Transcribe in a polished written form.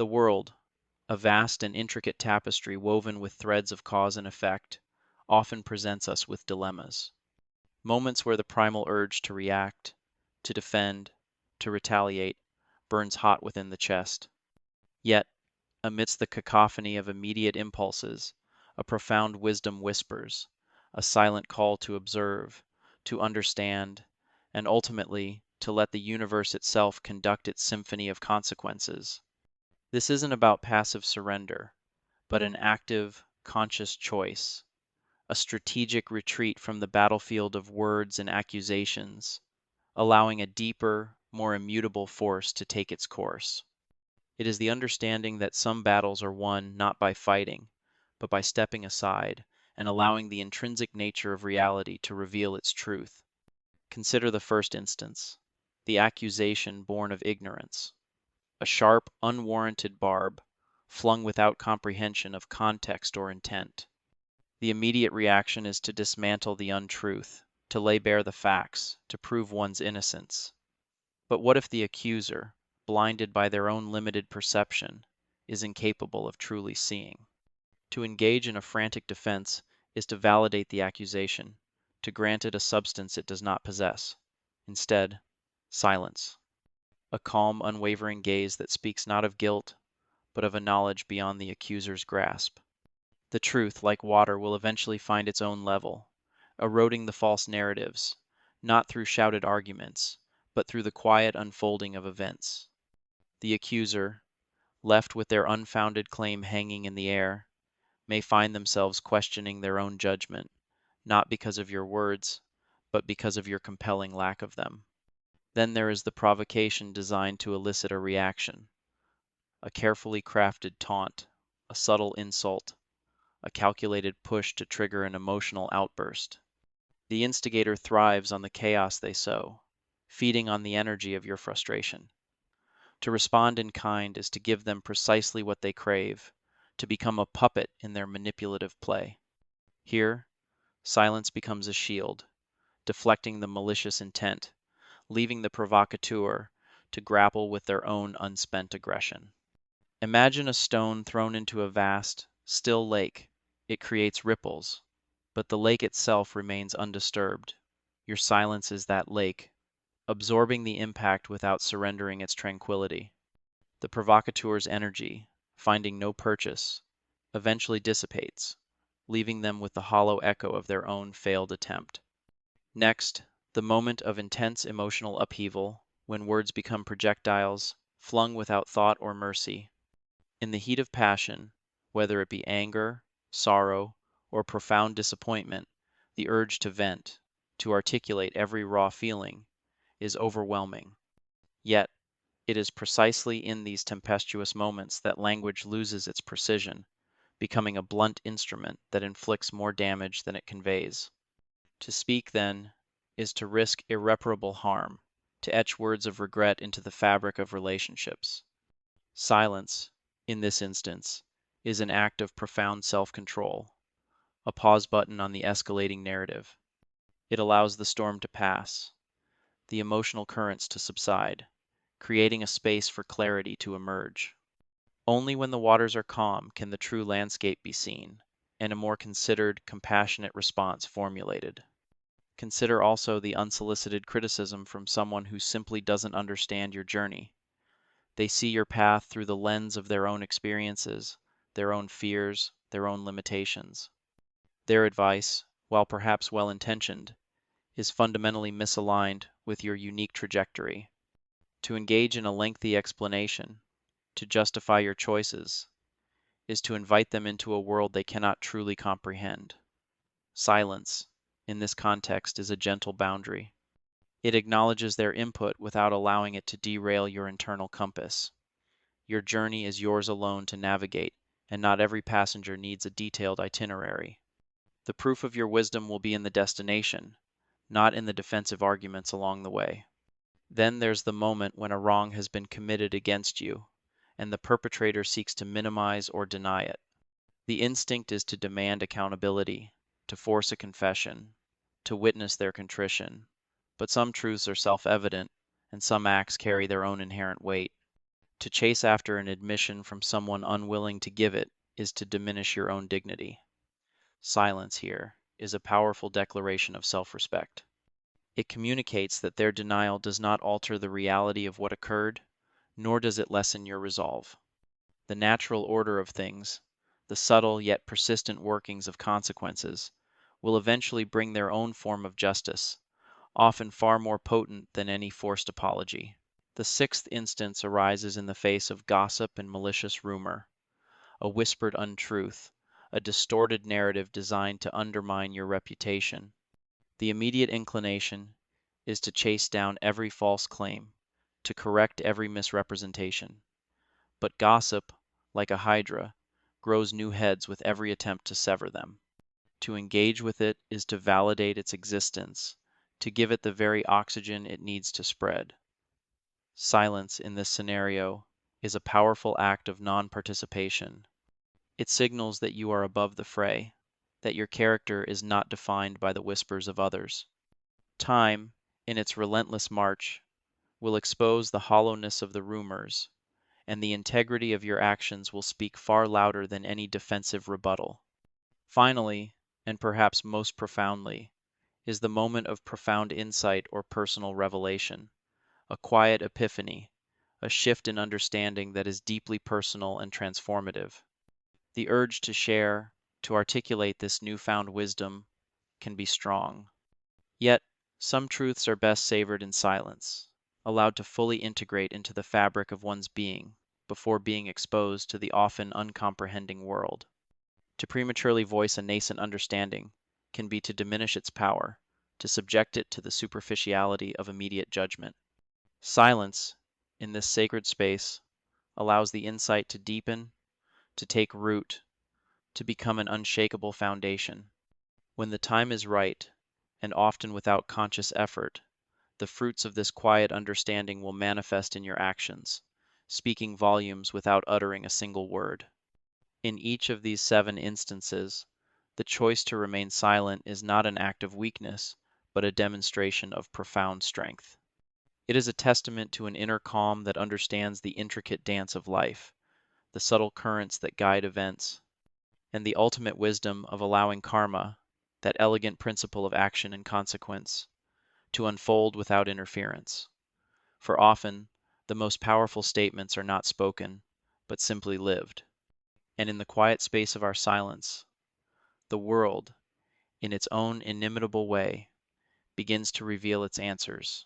The world, a vast and intricate tapestry woven with threads of cause and effect, often presents us with dilemmas. Moments where the primal urge to react, to defend, to retaliate, burns hot within the chest. Yet, amidst the cacophony of immediate impulses, a profound wisdom whispers, a silent call to observe, to understand, and ultimately to let the universe itself conduct its symphony of consequences. This isn't about passive surrender, but an active, conscious choice, a strategic retreat from the battlefield of words and accusations, allowing a deeper, more immutable force to take its course. It is the understanding that some battles are won not by fighting, but by stepping aside and allowing the intrinsic nature of reality to reveal its truth. Consider the first instance, the accusation born of ignorance, a sharp, unwarranted barb, flung without comprehension of context or intent. The immediate reaction is to dismantle the untruth, to lay bare the facts, to prove one's innocence. But what if the accuser, blinded by their own limited perception, is incapable of truly seeing? To engage in a frantic defense is to validate the accusation, to grant it a substance it does not possess. Instead, silence. A calm, unwavering gaze that speaks not of guilt, but of a knowledge beyond the accuser's grasp. The truth, like water, will eventually find its own level, eroding the false narratives, not through shouted arguments, but through the quiet unfolding of events. The accuser, left with their unfounded claim hanging in the air, may find themselves questioning their own judgment, not because of your words, but because of your compelling lack of them. Then there is the provocation designed to elicit a reaction, a carefully crafted taunt, a subtle insult, a calculated push to trigger an emotional outburst. The instigator thrives on the chaos they sow, feeding on the energy of your frustration. To respond in kind is to give them precisely what they crave, to become a puppet in their manipulative play. Here, silence becomes a shield, deflecting the malicious intent, leaving the provocateur to grapple with their own unspent aggression. Imagine a stone thrown into a vast, still lake. It creates ripples, but the lake itself remains undisturbed. Your silence is that lake, absorbing the impact without surrendering its tranquility. The provocateur's energy, finding no purchase, eventually dissipates, leaving them with the hollow echo of their own failed attempt. Next, the moment of intense emotional upheaval, when words become projectiles, flung without thought or mercy. In the heat of passion, whether it be anger, sorrow, or profound disappointment, the urge to vent, to articulate every raw feeling, is overwhelming. Yet, it is precisely in these tempestuous moments that language loses its precision, becoming a blunt instrument that inflicts more damage than it conveys. To speak, then, is to risk irreparable harm, to etch words of regret into the fabric of relationships. Silence, in this instance, is an act of profound self-control, a pause button on the escalating narrative. It allows the storm to pass, the emotional currents to subside, creating a space for clarity to emerge. Only when the waters are calm can the true landscape be seen, and a more considered, compassionate response formulated. Consider also the unsolicited criticism from someone who simply doesn't understand your journey. They see your path through the lens of their own experiences, their own fears, their own limitations. Their advice, while perhaps well-intentioned, is fundamentally misaligned with your unique trajectory. To engage in a lengthy explanation, to justify your choices, is to invite them into a world they cannot truly comprehend. Silence, in this context, is a gentle boundary. It acknowledges their input without allowing it to derail your internal compass. Your journey is yours alone to navigate, and not every passenger needs a detailed itinerary. The proof of your wisdom will be in the destination, not in the defensive arguments along the way. Then there's the moment when a wrong has been committed against you, and the perpetrator seeks to minimize or deny it. The instinct is to demand accountability, to force a confession, to witness their contrition. But some truths are self-evident, and some acts carry their own inherent weight. To chase after an admission from someone unwilling to give it is to diminish your own dignity. Silence here is a powerful declaration of self-respect. It communicates that their denial does not alter the reality of what occurred, nor does it lessen your resolve. The natural order of things, the subtle yet persistent workings of consequences, will eventually bring their own form of justice, often far more potent than any forced apology. The sixth instance arises in the face of gossip and malicious rumor, a whispered untruth, a distorted narrative designed to undermine your reputation. The immediate inclination is to chase down every false claim, to correct every misrepresentation. But gossip, like a hydra, grows new heads with every attempt to sever them. To engage with it is to validate its existence, to give it the very oxygen it needs to spread. Silence in this scenario is a powerful act of non-participation. It signals that you are above the fray, that your character is not defined by the whispers of others. Time, in its relentless march, will expose the hollowness of the rumors, and the integrity of your actions will speak far louder than any defensive rebuttal. Finally, and perhaps most profoundly, is the moment of profound insight or personal revelation, a quiet epiphany, a shift in understanding that is deeply personal and transformative. The urge to share, to articulate this newfound wisdom, can be strong. Yet, some truths are best savored in silence, allowed to fully integrate into the fabric of one's being before being exposed to the often uncomprehending world. To prematurely voice a nascent understanding can be to diminish its power, to subject it to the superficiality of immediate judgment. Silence, in this sacred space, allows the insight to deepen, to take root, to become an unshakable foundation. When the time is right, and often without conscious effort, the fruits of this quiet understanding will manifest in your actions, speaking volumes without uttering a single word. In each of these 7 instances, the choice to remain silent is not an act of weakness, but a demonstration of profound strength. It is a testament to an inner calm that understands the intricate dance of life, the subtle currents that guide events, and the ultimate wisdom of allowing karma, that elegant principle of action and consequence, to unfold without interference. For often, the most powerful statements are not spoken, but simply lived. And in the quiet space of our silence, the world, in its own inimitable way, begins to reveal its answers.